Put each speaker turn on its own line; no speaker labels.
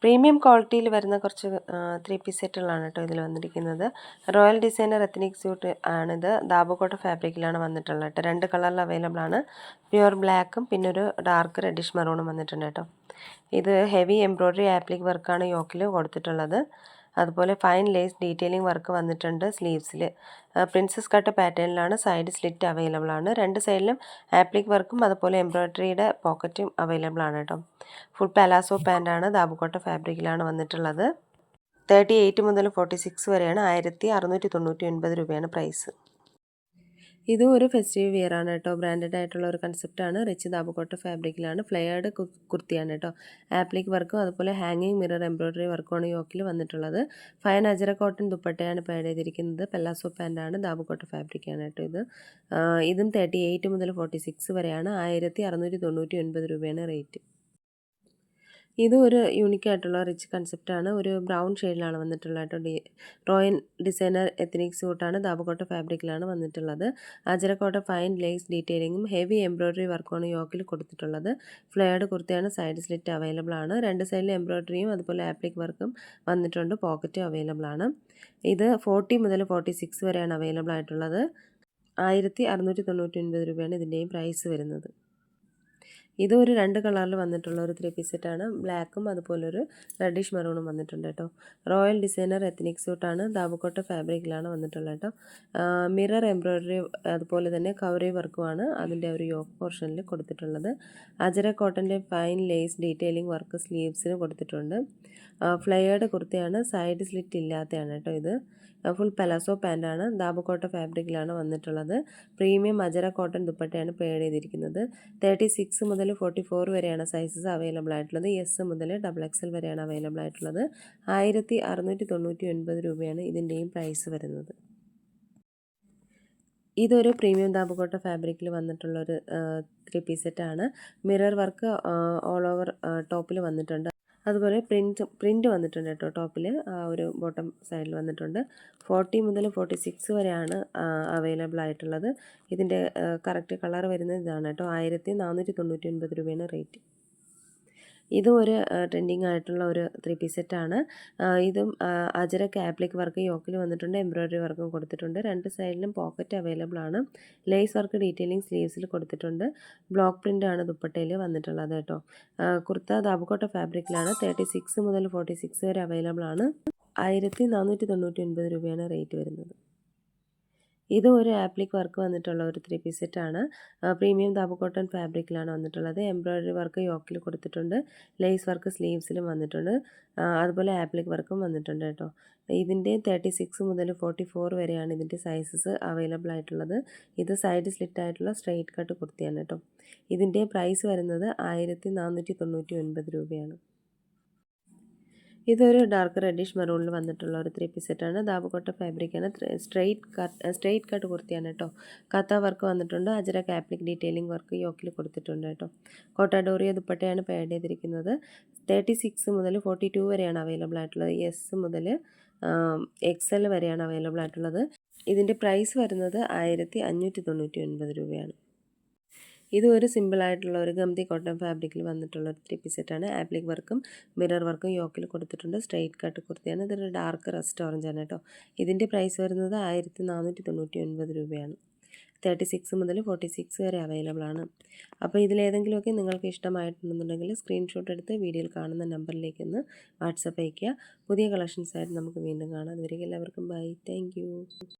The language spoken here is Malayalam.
പ്രീമിയം ക്വാളിറ്റിയിൽ വരുന്ന കുറച്ച് 3-പീസ് സെറ്റുകളാണ് കേട്ടോ ഇതിൽ വന്നിരിക്കുന്നത്. റോയൽ ഡിസൈനർ എത്നിക് സ്യൂട്ട് ആണിത്. ദാബുകോട്ട ഫാബ്രിക്കിലാണ് വന്നിട്ടുള്ളത് കേട്ടോ. 2 കളറിൽ അവൈലബിൾ ആണ്. പ്യുവർ ബ്ലാക്കും പിന്നെ ഒരു ഡാർക്ക് റെഡിഷ് മെറൂണും വന്നിട്ടുണ്ട് കേട്ടോ. ഇത് ഹെവി എംബ്രോയ്ഡറി ആപ്ലിക് വർക്കാണ് യോക്കിൽ കൊടുത്തിട്ടുള്ളത്. അതുപോലെ ഫൈൻ ലേസ് ഡീറ്റെയിലിംഗ് വർക്ക് വന്നിട്ടുണ്ട് സ്ലീവ്സിൽ. പ്രിൻസസ് കട്ട് പാറ്റേണിലാണ്. സൈഡ് സ്ലിറ്റ് അവൈലബിൾ ആണ്. 2 സൈഡിലും ആപ്ലിക് വർക്കും അതുപോലെ എംബ്രോയ്ഡറിയുടെ പോക്കറ്റും അവൈലബിൾ ആണ് കേട്ടോ. Full palazzo പാൻ്റാണ്. ദാബുകോട്ട ഫാബ്രിക്കിലാണ് വന്നിട്ടുള്ളത്. 38 മുതൽ 46 വരെയാണ്. 1699 രൂപയാണ് പ്രൈസ്. ഇതും ഒരു ഫെസ്റ്റീവ് വെയർ ആണ് കേട്ടോ. ബ്രാൻഡഡ് ആയിട്ടുള്ള ഒരു കൺസെപ്റ്റാണ്. റിച്ച് ദാബുകോട്ട ഫാബ്രിക്കിലാണ്. ഫ്ലെയർഡ് കുർത്തിയാണ് കേട്ടോ. ആപ്ലിക് വർക്കും അതുപോലെ ഹാങ്ങിങ് മിറർ എംബ്രോയ്ഡറി വർക്കുമാണ് യോക്കിൽ വന്നിട്ടുള്ളത്. ഫൈൻ അജര കോട്ടൺ ദുപ്പട്ടയാണ് പാഡ് ചെയ്തിരിക്കുന്നത്. പെല്ലാസോ പാൻ്റാണ്. ദാബുകോട്ട ഫാബ്രിക്കാണ് കേട്ടോ ഇത്. ഇതും 38 മുതൽ 46 വരെയാണ്. 1699 രൂപയാണ് റേറ്റ്. ഇതും ഒരു യൂണിക്കായിട്ടുള്ള റിച്ച് കൺസെപ്റ്റാണ്. ഒരു ബ്രൗൺ ഷെയ്ഡിലാണ് വന്നിട്ടുള്ളത് കേട്ടോ. റോയൽ ഡിസൈനർ എത്നിക് സ്യൂട്ടാണ്. ദാബുകോട്ട ഫാബ്രിക്കിലാണ് വന്നിട്ടുള്ളത്. അജരക്കോട്ട ഫൈൻ ലേസ് ഡീറ്റെയിലിങ്ങും ഹെവി എംബ്രോയ്ഡറി വർക്കുമാണ് യോക്കിൽ കൊടുത്തിട്ടുള്ളത്. ഫ്ലെയർഡ് കുർത്തിയാണ്. സൈഡ് സ്ലിറ്റ് അവൈലബിൾ ആണ്. 2 സൈഡിൽ എംബ്രോയ്ഡറിയും അതുപോലെ ആപ്ലിക് വർക്കും വന്നിട്ടുണ്ട്. പോക്കറ്റും അവൈലബിൾ ആണ്. ഇത് 40 മുതൽ 46 വരെയാണ് അവൈലബിൾ ആയിട്ടുള്ളത്. 1699 രൂപയാണ് ഇതിൻ്റെയും പ്രൈസ് വരുന്നത്. ഇതൊരു 2 കളറിൽ വന്നിട്ടുള്ള ഒരു 3-പീസ് സെറ്റാണ്. ബ്ലാക്കും അതുപോലെ ഒരു റെഡിഷ് മെറൂണും വന്നിട്ടുണ്ട് കേട്ടോ. റോയൽ ഡിസൈനർ എത്നിക് സ്യൂട്ടാണ്. ദാബുകോട്ട ഫാബ്രിക്കിലാണ് വന്നിട്ടുള്ളത് കേട്ടോ. മിറർ എംബ്രോയ്ഡറി അതുപോലെ തന്നെ കവറി വർക്കുമാണ് അതിൻ്റെ ഒരു യോക്ക് പോർഷനിൽ കൊടുത്തിട്ടുള്ളത്. അജര കോട്ടൻ്റെ ഫൈൻ ലേസ് ഡീറ്റെയിലിംഗ് വർക്ക് സ്ലീവ്സിന് കൊടുത്തിട്ടുണ്ട്. ഫ്ലെയർഡ് കുർത്തിയാണ്. സൈഡ് സ്ലിറ്റ് ഇല്ലാത്തതാണ് കേട്ടോ ഇത്. Full palazzo പാൻ്റാണ്. ദാബുകോട്ട ഫാബ്രിക്കിലാണ് വന്നിട്ടുള്ളത്. പ്രീമിയം അജര കോട്ടൺ ദുപ്പട്ടയാണ് പെയർ ചെയ്തിരിക്കുന്നത്. 36 മുതൽ 44 വരെയാണ് സൈസസ് അവൈലബിൾ ആയിട്ടുള്ളത്. എസ് മുതൽ XXL വരെയാണ് അവൈലബിൾ ആയിട്ടുള്ളത്. 1699 രൂപയാണ് ഇതിൻ്റെയും പ്രൈസ് വരുന്നത്. ഇതൊരു പ്രീമിയം ദാബുകോട്ട ഫാബ്രിക്കിൽ വന്നിട്ടുള്ളൊരു 3-പീസ് സെറ്റാണ്. മിറർ വർക്ക് ഓൾ ഓവർ ടോപ്പിൽ വന്നിട്ടുണ്ട്. അതുപോലെ പ്രിൻറ്റ് വന്നിട്ടുണ്ട് കേട്ടോ. ടോപ്പിൽ ഒരു ബോട്ടം സൈഡിൽ വന്നിട്ടുണ്ട്. 40 മുതൽ 46 വരെയാണ് അവൈലബിൾ ആയിട്ടുള്ളത്. ഇതിൻ്റെ കറക്റ്റ് കളർ വരുന്നത് ഇതാണ് കേട്ടോ. 1499 രൂപയാണ് റേറ്റ്. ഇതും ഒരു ട്രെൻഡിങ് ആയിട്ടുള്ള ഒരു 3-പീസ് സെറ്റാണ്. ഇതും അജരക്ക് ആപ്ലിക് വർക്ക് യോക്കിൽ വന്നിട്ടുണ്ട്. എംബ്രോയ്ഡറി വർക്കും കൊടുത്തിട്ടുണ്ട്. 2 സൈഡിലും പോക്കറ്റ് അവൈലബിൾ ആണ്. ലേസ് വർക്ക് ഡീറ്റെയിലിംഗ് സ്ലീവ്സിൽ കൊടുത്തിട്ടുണ്ട്. ബ്ലോക്ക് പ്രിൻ്റാണ് ദുപ്പട്ടയിൽ വന്നിട്ടുള്ളത് കേട്ടോ. കുർത്ത ദാബുകോട്ട ഫാബ്രിക്കിലാണ്. 36 മുതൽ 46 വരെ അവൈലബിൾ ആണ്. 1499 രൂപയാണ് റേറ്റ് വരുന്നത്. ഇതും ഒരു ആപ്ലിക് വർക്ക് വന്നിട്ടുള്ള ഒരു 3-പീസ് സെറ്റാണ്. പ്രീമിയം ദാബുകോട്ടൺ ഫാബ്രിക്കിലാണ് വന്നിട്ടുള്ളത്. എംബ്രോയ്ഡറി വർക്ക് യോക്കിൽ കൊടുത്തിട്ടുണ്ട്. ലേസ് വർക്ക് സ്ലീവ്സിലും വന്നിട്ടുണ്ട്. അതുപോലെ ആപ്ലിക് വർക്കും വന്നിട്ടുണ്ട് കേട്ടോ. ഇതിൻ്റെ 36 മുതൽ 44 വരെയാണ് ഇതിൻ്റെ സൈസസ് അവൈലബിൾ ആയിട്ടുള്ളത്. ഇത് സൈഡ് സ്ലിറ്റ് ആയിട്ടുള്ള സ്ട്രെയിറ്റ് കട്ട് കുർത്തിയാണ് കേട്ടോ. ഇതിൻ്റെ പ്രൈസ് വരുന്നത് 1499 രൂപയാണ്. ഇതൊരു ഡാർക്ക് റെഡിഷ് മെറൂണിൽ വന്നിട്ടുള്ള ഒരു 3-പീസ് സെറ്റാണ്. ദാബുകോട്ട ഫാബ്രിക്കാണ്. സ്ട്രെയിറ്റ് കട്ട് കുർത്തിയാണ് കേട്ടോ. കത്ത വർക്ക് വന്നിട്ടുണ്ട്. അജരക്ക് ആപ്ലിക് ഡീറ്റെയിലിംഗ് വർക്ക് യോക്കിൽ കൊടുത്തിട്ടുണ്ട് കേട്ടോ. കോട്ടാഡോറിയ ദുപ്പട്ടയാണ് പാഡ് ചെയ്തിരിക്കുന്നത്. 36 മുതൽ 42 വരെയാണ് അവൈലബിൾ ആയിട്ടുള്ളത്. എസ് മുതൽ XL വരെയാണ് അവൈലബിൾ ആയിട്ടുള്ളത്. ഇതിൻ്റെ പ്രൈസ് വരുന്നത് 1599 രൂപയാണ്. ഇത് ഒരു സിമ്പിളായിട്ടുള്ള ഒരു ഗംതി കോട്ടൺ ഫാബ്രിക്കിൽ വന്നിട്ടുള്ള ഒരു 3-പീസ് സെറ്റാണ്. ആപ്ലിക് വർക്കും മിറർ വർക്കും യോക്കിൽ കൊടുത്തിട്ടുണ്ട്. സ്ട്രെയിറ്റ് കട്ട് കുർത്തിയാണ്. ഇതൊരു ഡാർക്ക് റസ്റ്റ് ഓറഞ്ചാണ് കേട്ടോ. ഇതിൻ്റെ പ്രൈസ് വരുന്നത് 1499 രൂപയാണ്. 36 മുതൽ 46 വരെ അവൈലബിൾ ആണ്. അപ്പോൾ ഇതിലേതെങ്കിലുമൊക്കെ നിങ്ങൾക്ക് ഇഷ്ടമായിട്ടുണ്ടെന്നുണ്ടെങ്കിൽ സ്ക്രീൻഷോട്ട് എടുത്ത് വീഡിയോയിൽ കാണുന്ന നമ്പറിലേക്ക് ഒന്ന് വാട്സപ്പ് അയയ്ക്കുക. പുതിയ കളക്ഷൻസായിട്ട് നമുക്ക് വീണ്ടും കാണാം. അതുവരെ എല്ലാവർക്കും ബൈ. Thank you.